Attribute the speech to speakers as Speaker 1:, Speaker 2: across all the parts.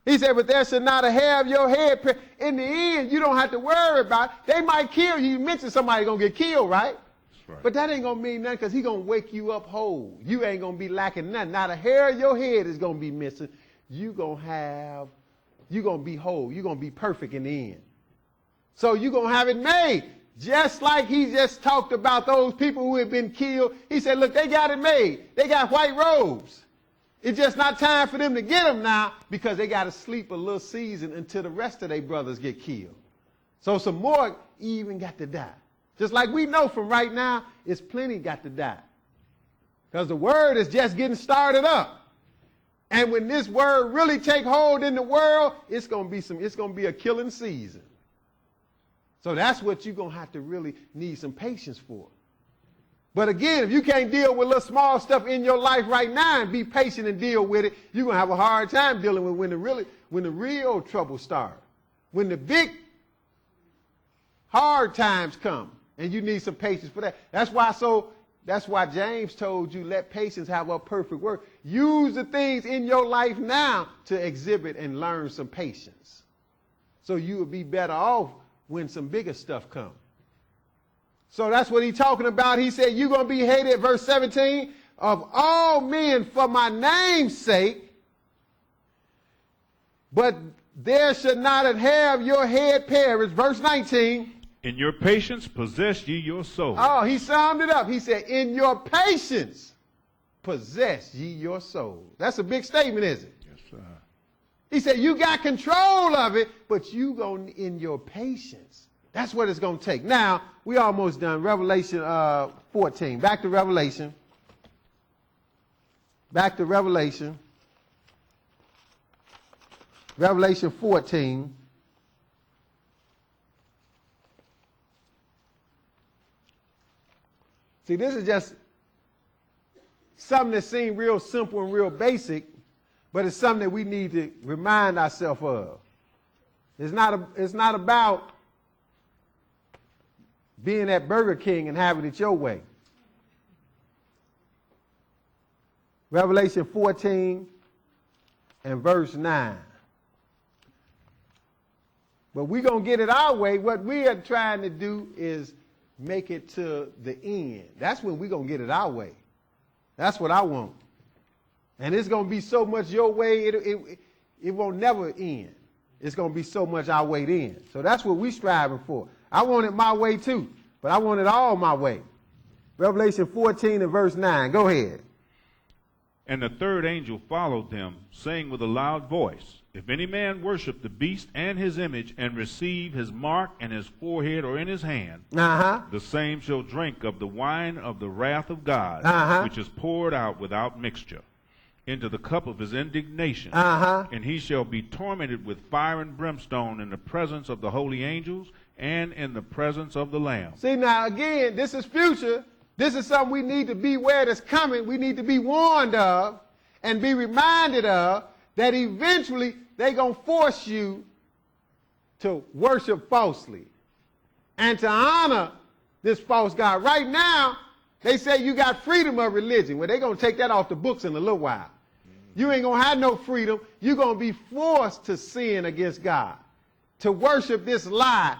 Speaker 1: He said, but there should not a hair of your head. In the end, you don't have to worry about it. They might kill you. You mentioned somebody going to get killed, right?
Speaker 2: That's right. But
Speaker 1: that ain't going to mean nothing because he's going to wake you up whole. You ain't going to be lacking nothing. Not a hair of your head is going to be missing. You're going to be whole. You're going to be perfect in the end. So you're going to have it made. Just like he just talked about those people who had been killed. He said, look, they got it made. They got white robes. It's just not time for them to get them now because they got to sleep a little season until the rest of their brothers get killed. So some more even got to die. Just like we know from right now, it's plenty got to die. Because the word is just getting started up. And when this word really take hold in the world, it's going to be a killing season. So that's what you're going to have to really need some patience for. But again, if you can't deal with little small stuff in your life right now and be patient and deal with it, you're going to have a hard time dealing with when the real trouble starts. When the big hard times come and you need some patience for that. That's why James told you, let patience have a perfect work. Use the things in your life now to exhibit and learn some patience. So you will be better off when some bigger stuff comes. So that's what he's talking about. He said, you're going to be hated, verse 17, of all men for my name's sake, but there should not a hair of your head perish. Verse 19.
Speaker 2: In your patience possess ye your soul.
Speaker 1: Oh, he summed it up. He said, in your patience possess ye your soul. That's a big statement, isn't it?
Speaker 2: Yes, sir.
Speaker 1: He said, you got control of it, but you go in your patience. That's what it's going to take. Now, we almost done. Revelation 14. Back to Revelation. Back to Revelation. Revelation 14. See, this is just something that seems real simple and real basic, but it's something that we need to remind ourselves of. It's not about being at Burger King and having it your way. Revelation 14 and verse 9. But we're going to get it our way. What we are trying to do is make it to the end. That's when we're going to get it our way. That's what I want. And it's going to be so much your way, it won't never end. It's going to be so much our way then. So that's what we're striving for. I want it my way too, but I want it all my way. Revelation 14 and verse 9. Go ahead.
Speaker 2: And the third angel followed them, saying with a loud voice, if any man worship the beast and his image, and receive his mark in his forehead or in his hand, the same shall drink of the wine of the wrath of God, which is poured out without mixture, into the cup of his indignation. And he shall be tormented with fire and brimstone in the presence of the holy angels and in the presence of the Lamb.
Speaker 1: See, now again, this is future. This is something we need to beware that's coming. We need to be warned of and be reminded of that eventually they're going to force you to worship falsely and to honor this false God. Right now, they say you got freedom of religion. Well, they're going to take that off the books in a little while. You ain't going to have no freedom. You're going to be forced to sin against God, to worship this lie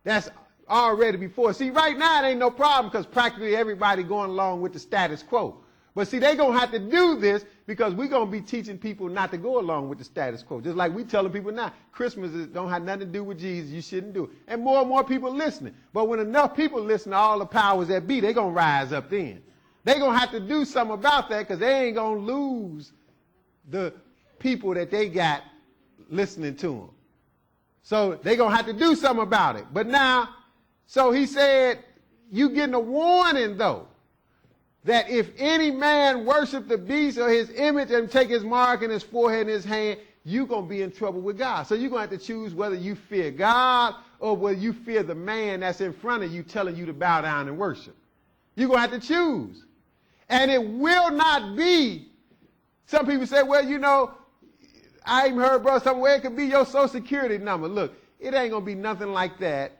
Speaker 1: that's already before. See, right now it ain't no problem because practically everybody going along with the status quo. But see, they're going to have to do this because we're going to be teaching people not to go along with the status quo. Just like we telling people now, Christmas don't have nothing to do with Jesus. You shouldn't do it. And more people listening. But when enough people listen to all the powers that be, they're going to rise up then. They're going to have to do something about that because they ain't going to lose the people that they got listening to them. So they're going to have to do something about it. But now, so he said, you getting a warning though, that if any man worship the beast or his image and take his mark in his forehead and his hand, you're going to be in trouble with God. So you're going to have to choose whether you fear God or whether you fear the man that's in front of you telling you to bow down and worship. You're going to have to choose. And it will not be, some people say, well, you know, I even heard, brother, somewhere it could be your social security number. Look, it ain't going to be nothing like that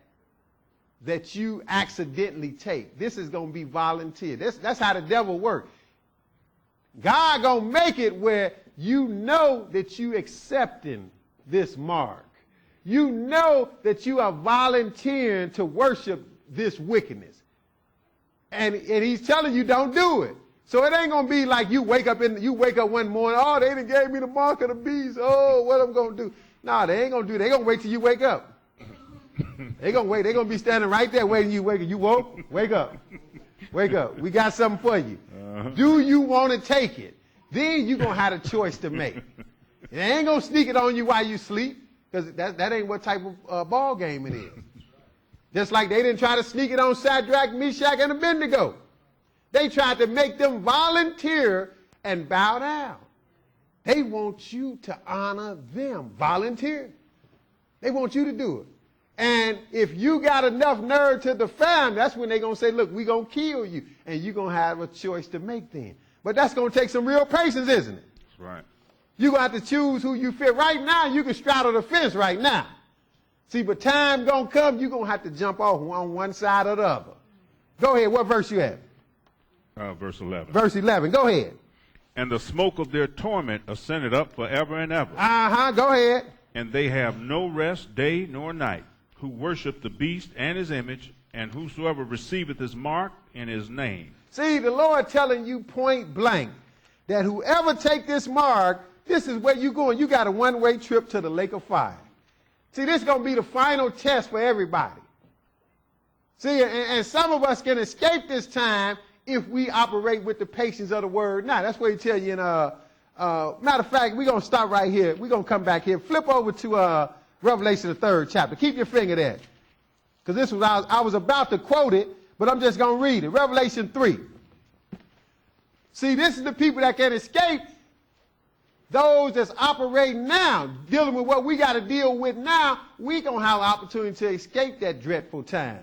Speaker 1: you accidentally take. This is going to be volunteer. That's how the devil works. God going to make it where you know that you accepting this mark. You know that you are volunteering to worship this wickedness. And he's telling you don't do it. So it ain't going to be like you wake up one morning, oh, they done gave me the mark of the beast. Oh, what I'm going to do? No, they ain't going to do it. They're going to wait till you wake up. They're going to wait. They're going to be standing right there waiting you wake up. You woke? Wake up. Wake up. We got something for you. Do you want to take it? Then you're going to have a choice to make. They ain't going to sneak it on you while you sleep, because that ain't what type of ball game it is. Just like they didn't try to sneak it on Shadrach, Meshach, and Abednego. They tried to make them volunteer and bow down. They want you to honor them. Volunteer. They want you to do it. And if you got enough nerve to defend, that's when they're going to say, look, we're going to kill you. And you're going to have a choice to make then. But that's going to take some real patience, isn't it?
Speaker 2: That's right.
Speaker 1: You're going to have to choose who you fit. Right now, you can straddle the fence right now. See, but time going to come, you're going to have to jump off on one side or the other. Go ahead. What verse you have?
Speaker 2: Verse 11.
Speaker 1: Verse 11. Go ahead.
Speaker 2: And the smoke of their torment ascended up forever and ever.
Speaker 1: Go ahead.
Speaker 2: And they have no rest day nor night, who worship the beast and his image, and whosoever receiveth his mark in his name.
Speaker 1: See, the Lord telling you point blank that whoever take this mark, this is where you're going. You got a one-way trip to the lake of fire. See, this is going to be the final test for everybody. See, and some of us can escape this time if we operate with the patience of the word. Now, that's what he tell you in, matter of fact, we're going to stop right here. We're going to come back here. Flip over to Revelation, the 3rd chapter. Keep your finger there. Because this was, I was about to quote it, but I'm just going to read it. Revelation 3. See, this is the people that can escape. Those that's operating now, dealing with what we got to deal with now, we going to have an opportunity to escape that dreadful time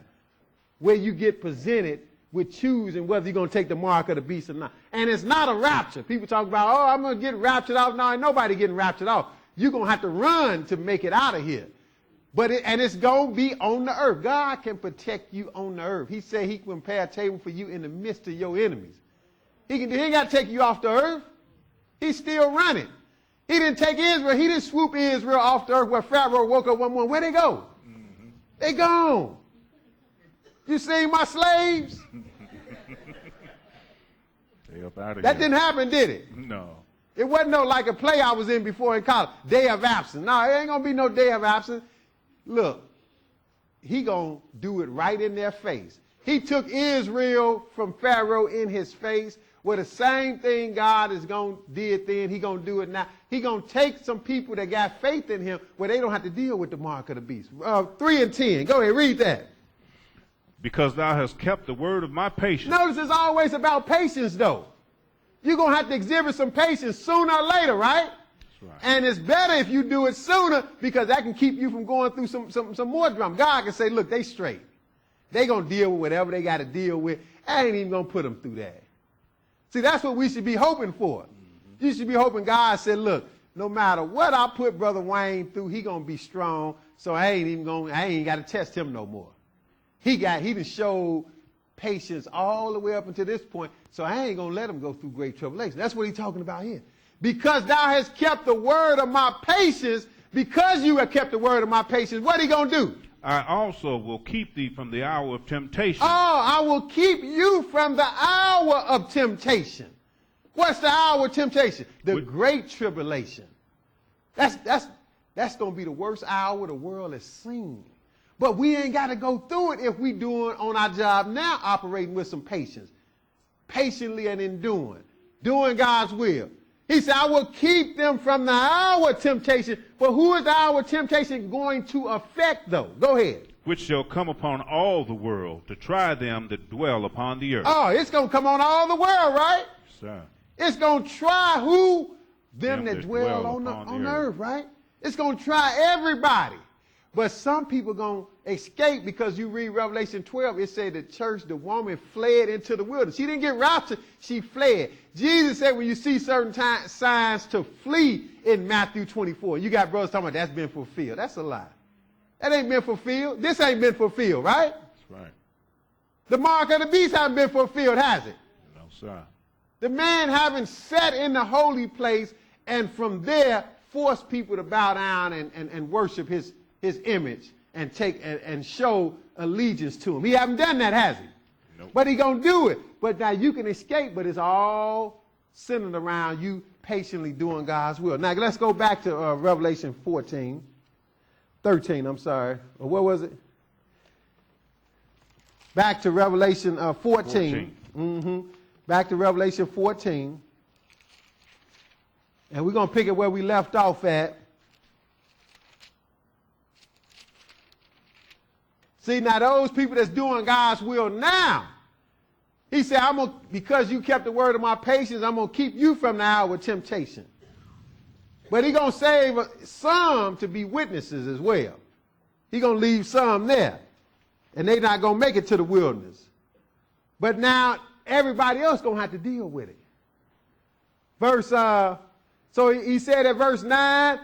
Speaker 1: where you get presented with choosing whether you're going to take the mark of the beast or not. And it's not a rapture. People talk about, oh, I'm going to get raptured off. No, ain't nobody getting raptured off. You're going to have to run to make it out of here. And it's going to be on the earth. God can protect you on the earth. He said he can prepare a table for you in the midst of your enemies. He ain't got to take you off the earth. He's still running. He didn't take Israel. He didn't swoop Israel off the earth where Pharaoh woke up one morning. Where'd they go? Mm-hmm. They gone. You seen my slaves?
Speaker 2: They up out of
Speaker 1: that
Speaker 2: here.
Speaker 1: Didn't happen, did it?
Speaker 2: No.
Speaker 1: It wasn't no like a play I was in before in college. Day of absence. No, it ain't going to be no day of absence. Look, he going to do it right in their face. He took Israel from Pharaoh in his face. Well, the same thing God is going to did then, he going to do it now. He going to take some people that got faith in him where they don't have to deal with the mark of the beast. 3 and 10. Go ahead, read that.
Speaker 2: Because thou hast kept the word of my patience.
Speaker 1: Notice it's always about patience, though. You're going to have to exhibit some patience sooner or later, right? That's right. And it's better if you do it sooner because that can keep you from going through some more drama. God can say, look, they straight. They going to deal with whatever they got to deal with. I ain't even going to put them through that. See, that's what we should be hoping for. Mm-hmm. You should be hoping God said, look, no matter what I put Brother Wayne through, he going to be strong, so I ain't got to test him no more. He done showed patience all the way up until this point, so I ain't going to let him go through great tribulation. That's what he's talking about here. Because thou hast kept the word of my patience, because you have kept the word of my patience, what he going to do?
Speaker 2: I also will keep thee from the hour of temptation.
Speaker 1: Oh, I will keep you from the hour of temptation. What's the hour of temptation? The great tribulation. That's going to be the worst hour the world has seen. But we ain't got to go through it if we doing on our job now, operating with some patience. Patiently and enduring. Doing God's will. He said, I will keep them from the hour of temptation. But who is the hour of temptation going to affect, though? Go ahead.
Speaker 2: Which shall come upon all the world to try them that dwell upon the earth.
Speaker 1: Oh, it's going to come on all the world, right?
Speaker 2: Sir.
Speaker 1: It's going to try who? Them that dwell on the earth, right? It's going to try everybody. But some people going to escape because you read Revelation 12, it said the church, the woman fled into the wilderness. She didn't get raptured, she fled. Jesus said when you see certain signs to flee in Matthew 24. You got brothers talking about that's been fulfilled. That's a lie. That ain't been fulfilled. This ain't been fulfilled, right?
Speaker 2: That's right.
Speaker 1: The mark of the beast hasn't been fulfilled, has it?
Speaker 2: No, sir.
Speaker 1: The man having sat in the holy place and from there force people to bow down and worship his image and and show allegiance to him. He haven't done that, has he?
Speaker 2: Nope.
Speaker 1: But he gonna do it. But now you can escape, but it's all centered around you patiently doing God's will. Now let's go back to Revelation 13, I'm sorry. Or what was it? Back to Revelation 14. Mm-hmm. Back to Revelation 14. And we're going to pick it where we left off at. See, now those people that's doing God's will now, he said, because you kept the word of my patience, I'm going to keep you from the hour of temptation. But he's going to save some to be witnesses as well. He's going to leave some there. And they're not going to make it to the wilderness. But now everybody else going to have to deal with it. So he said at verse 9,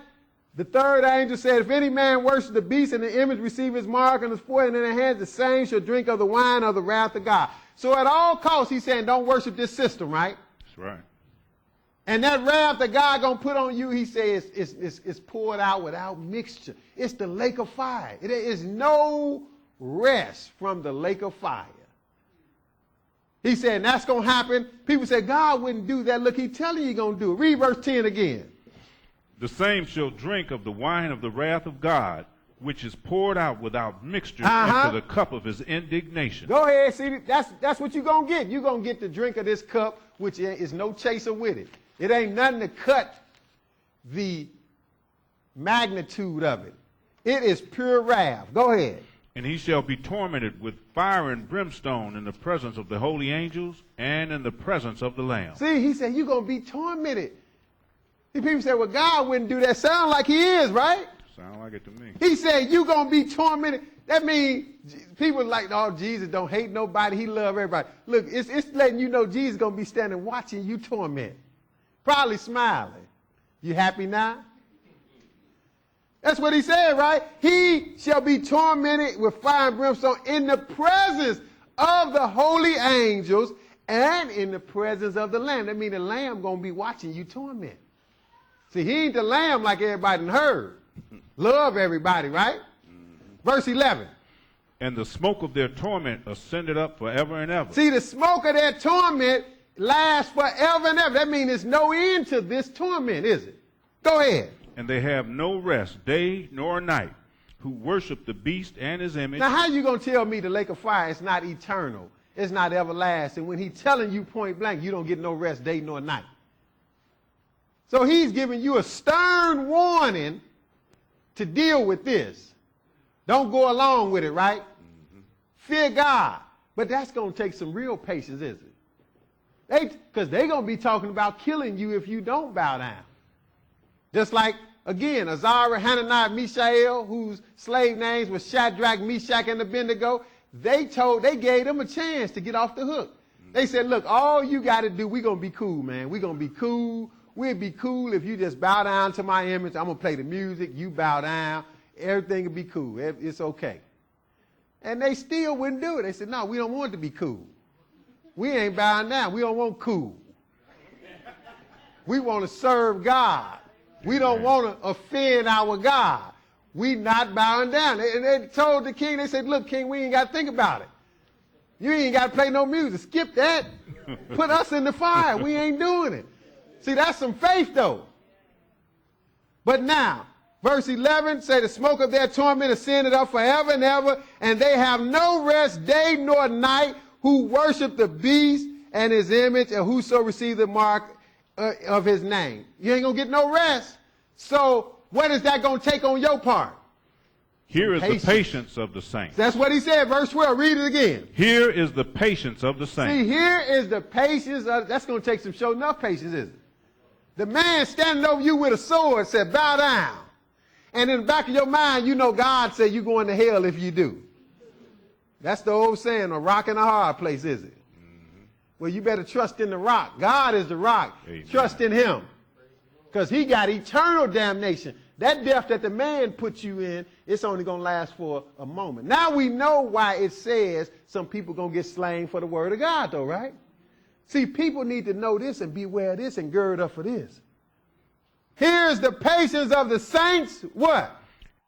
Speaker 1: the third angel said, if any man worship the beast and the image, receive his mark on his forehead and in their hands, the same shall drink of the wine of the wrath of God. So at all costs, he's saying, don't worship this system, right?
Speaker 2: That's right.
Speaker 1: And that wrath that God going to put on you, he says, is poured out without mixture. It's the lake of fire. There is no rest from the lake of fire. He said, and that's going to happen. People say, God wouldn't do that. Look, he's telling you he's going to do it. Read verse 10 again. The
Speaker 2: same shall drink of the wine of the wrath of God, which is poured out without mixture into the cup of his indignation.
Speaker 1: Go ahead, see, that's what you're going to get. You're going to get the drink of this cup, which is no chaser with it. It ain't nothing to cut the magnitude of it. It is pure wrath. Go ahead.
Speaker 2: And he shall be tormented with fire and brimstone in the presence of the holy angels and in the presence of the Lamb.
Speaker 1: See, he said, you're going to be tormented. See, people say, well, God wouldn't do that. Sound like he is, right?
Speaker 2: Sound like it to me.
Speaker 1: He said, you're going to be tormented. That means people like, oh, Jesus don't hate nobody. He love everybody. Look, it's letting you know Jesus is going to be standing watching you torment. Probably smiling. You happy now? That's what he said, right? He shall be tormented with fire and brimstone in the presence of the holy angels and in the presence of the Lamb. That means the Lamb going to be watching you torment. See, he ain't the Lamb like everybody done heard. Love everybody, right? Verse 11.
Speaker 2: And the smoke of their torment ascended up forever and ever.
Speaker 1: See, the smoke of their torment lasts forever and ever. That means there's no end to this torment, is it? Go ahead.
Speaker 2: And they have no rest, day nor night, who worship the beast and his image.
Speaker 1: Now, how you going to tell me the lake of fire is not eternal? It's not everlasting. When he's telling you point blank, you don't get no rest, day nor night. So he's giving you a stern warning to deal with this. Don't go along with it, right? Mm-hmm. Fear God. But that's going to take some real patience, isn't it? Because they're going to be talking about killing you if you don't bow down. Just like, again, Azariah, Hananiah, Mishael, whose slave names were Shadrach, Meshach, and Abednego, they gave them a chance to get off the hook. They said, look, all you got to do, we're going to be cool, man. We're going to be cool. We'd be cool if you just bow down to my image. I'm going to play the music. You bow down. Everything will be cool. It's okay. And they still wouldn't do it. They said, no, we don't want it to be cool. We ain't bowing down. We don't want cool. We want to serve God. We don't want to offend our God. We not bowing down. And they told the king, they said, look, king, we ain't got to think about it. You ain't got to play no music. Skip that. Put us in the fire. We ain't doing it. See, that's some faith, though. But now, verse 11, say the smoke of their torment ascended up forever and ever, and they have no rest day nor night who worship the beast and his image, and whoso receive the mark of his name. You ain't going to get no rest. So what is that going to take on your part?
Speaker 2: Here is the patience of the saints.
Speaker 1: That's what he said, verse 12. Read it again.
Speaker 2: Here is the patience of the saints.
Speaker 1: See, here is the patience. That's going to take some show enough patience, isn't it? The man standing over you with a sword said, bow down. And in the back of your mind, you know God said you're going to hell if you do. That's the old saying, a rock and a hard place, is it? Mm-hmm. Well, you better trust in the rock. God is the rock. Amen. Trust in him. Because he got eternal damnation. That death that the man put you in, it's only going to last for a moment. Now we know why it says some people going to get slain for the word of God, though, right? See, people need to know this and beware of this and gird up for this. Here's the patience of the saints. What?